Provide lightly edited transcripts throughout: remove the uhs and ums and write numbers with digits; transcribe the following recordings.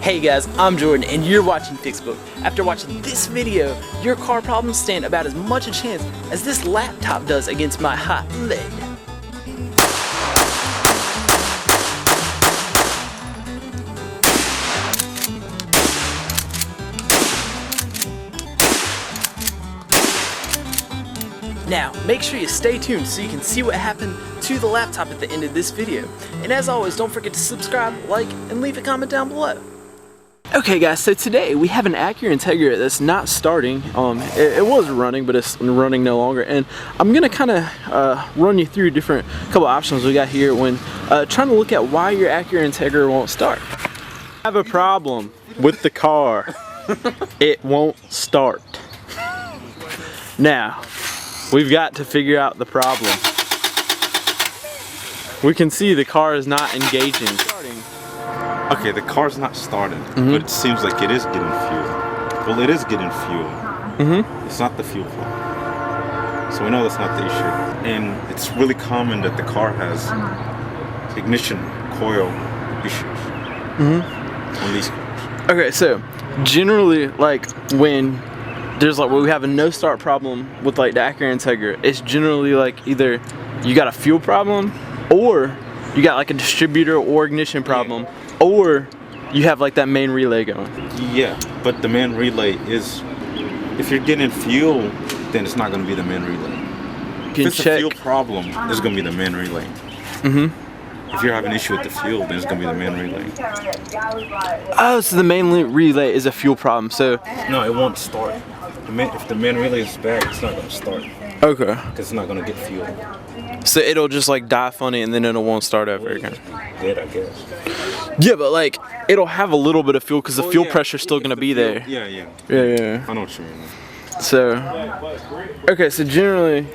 Hey guys, I'm Jordan and you're watching Fixbook. After watching this video, your car problems stand about as much a chance as this laptop does against my hot lead. Now, make sure you stay tuned so you can see what happened to the laptop at the end of this video. And as always, don't forget to subscribe, like, and leave a comment down below. Okay guys, so today we have an Acura Integra that's not starting. It was running, but it's running no longer. And I'm gonna kind of run you through different couple options we got here when trying to look at why your Acura Integra won't start. I have a problem with the car. It won't start. Now, we've got to figure out the problem. We can see the car is not engaging. Okay, the car's not started, but it seems like it is getting fuel. Well, it is getting fuel. It's not the fuel pump. So we know that's not the issue. And it's really common that the car has ignition coil issues on these cars. Okay, so generally, like when there's like, when we have a no start problem with like the Acura Integra, it's generally like either you got a fuel problem or you got like a distributor or ignition problem. Or you have like that main relay going. Yeah, but the main relay is, if you're getting fuel, then it's not going to be the main relay. If it's a fuel problem, it's going to be the main relay. If you're having an issue with the fuel, then it's going to be the main relay. Oh, so the main relay is a fuel problem. So no, it won't start. If the main relay is bad, it's not going to start. Okay. Because it's not going to get fuel. So it'll just like die funny and then it won't start over again. Dead, I guess. Yeah, but like it'll have a little bit of fuel because the fuel pressure is still gonna be there. Yeah. Yeah. I know what you mean. So, okay, so generally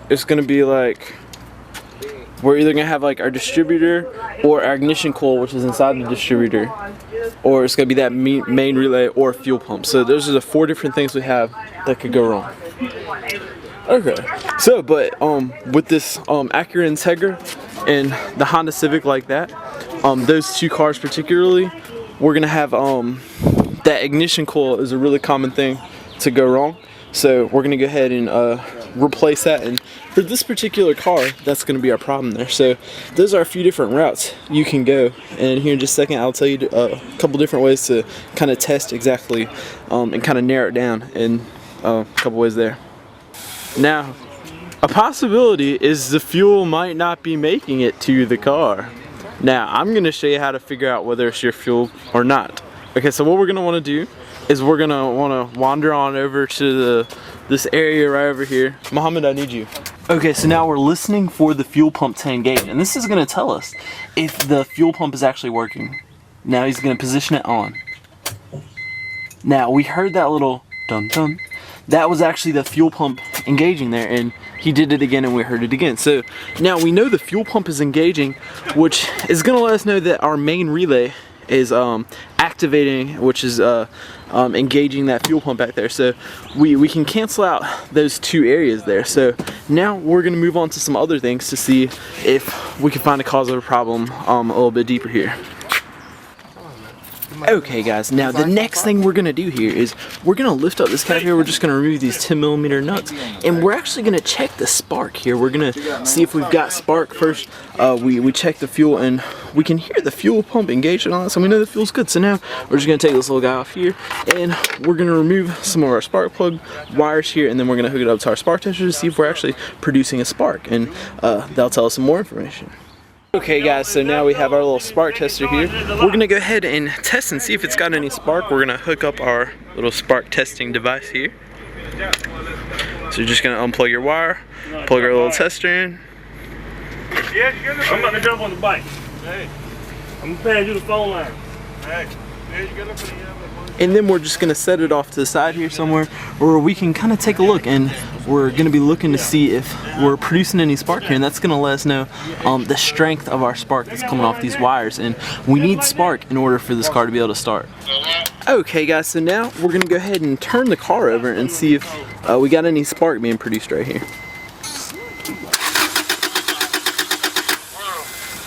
it's gonna be like we're either gonna have like our distributor or our ignition coil, which is inside the distributor, or it's gonna be that main relay or fuel pump. So those are the 4 different things we have that could go wrong. Okay, so but with this Acura Integra and the Honda Civic like that, those 2 cars particularly, we're gonna have that ignition coil is a really common thing to go wrong. So we're gonna go ahead and replace that, and for this particular car, that's gonna be our problem there. So those are a few different routes you can go, and here in just a second I'll tell you a couple different ways to kind of test exactly and kind of narrow it down in a couple ways there. Now, a possibility is the fuel might not be making it to the car. Now, I'm going to show you how to figure out whether it's your fuel or not. Okay, so what we're going to want to do is we're going to want to wander on over to this area right over here. Mohammed, I need you. Okay, so now we're listening for the fuel pump to engage, and this is going to tell us if the fuel pump is actually working. Now he's going to position it on. Now, we heard that little dum-dum. That was actually the fuel pump engaging there, and he did it again and we heard it again. So now we know the fuel pump is engaging, which is going to let us know that our main relay is activating, which is engaging that fuel pump back there. So we can cancel out those 2 areas there. So now we're going to move on to some other things to see if we can find a cause of the problem a little bit deeper here. Okay guys, now the next thing we're going to do here is we're going to lift up this cap here. We're just going to remove these 10mm nuts, and we're actually going to check the spark here. We're going to see if we've got spark first. We check the fuel, and we can hear the fuel pump engaged and all that, so we know the fuel's good. So now we're just going to take this little guy off here, and we're going to remove some of our spark plug wires here, and then we're going to hook it up to our spark tester to see if we're actually producing a spark, and that'll tell us some more information. Okay guys, so now we have our little spark tester here. We're going to go ahead and test and see if it's got any spark. We're going to hook up our little spark testing device here. So you're just going to unplug your wire, plug our little tester in. I'm about to jump on the bike. Hey. I'm going to pass you the phone line. Hey. And then we're just going to set it off to the side here somewhere where we can kind of take a look, and we're going to be looking to see if we're producing any spark here, and that's going to let us know the strength of our spark that's coming off these wires, and we need spark in order for this car to be able to start. Okay guys, so now we're going to go ahead and turn the car over and see if we got any spark being produced right here.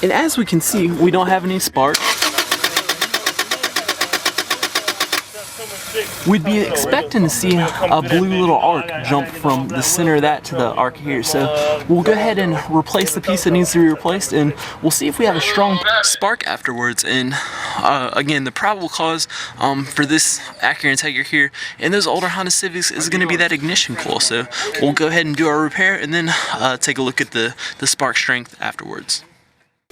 And as we can see, we don't have any spark. we'd be expecting to see a blue little arc jump from the center of that to the arc here. So we'll go ahead and replace the piece that needs to be replaced, and we'll see if we have a strong spark afterwards. And again, the probable cause for this Acura Integra here and those older Honda Civics is going to be that ignition coil. So we'll go ahead and do our repair and then take a look at the spark strength afterwards.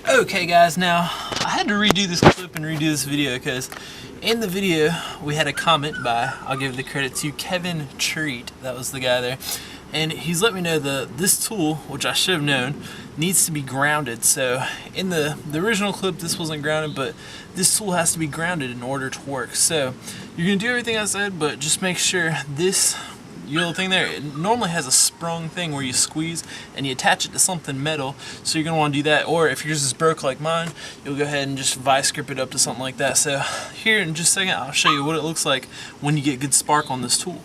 Okay guys, now I had to redo this clip and redo this video because in the video we had a comment by, I'll give the credit to Kevin Treat, that was the guy there, and he's let me know this tool, which I should have known, needs to be grounded. So in the original clip this wasn't grounded, but this tool has to be grounded in order to work. So you're going to do everything I said, but just make sure this yellow thing there, it normally has a sprung thing where you squeeze and you attach it to something metal, so you're going to want to do that. Or if yours is broke like mine, you'll go ahead and just vice grip it up to something like that. So here in just a second I'll show you what it looks like when you get good spark on this tool.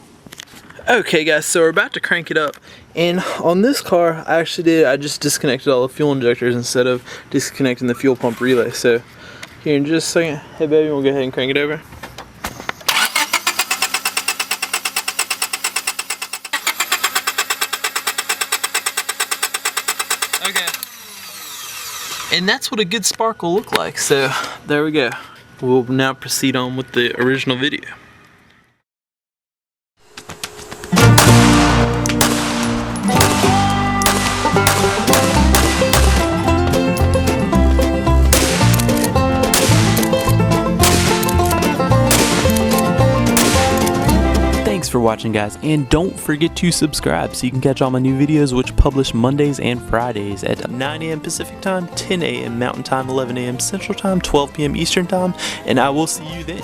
Okay guys, so we're about to crank it up, and on this car I just disconnected all the fuel injectors instead of disconnecting the fuel pump relay. So here in just a second, hey baby, we'll go ahead and crank it over. Okay. And that's what a good spark will look like. So there we go. We'll now proceed on with the original video. Thanks for watching guys, and don't forget to subscribe so you can catch all my new videos, which publish Mondays and Fridays at 9 a.m. Pacific time, 10 a.m. Mountain time, 11 a.m. Central time, 12 p.m. Eastern time, and I will see you then.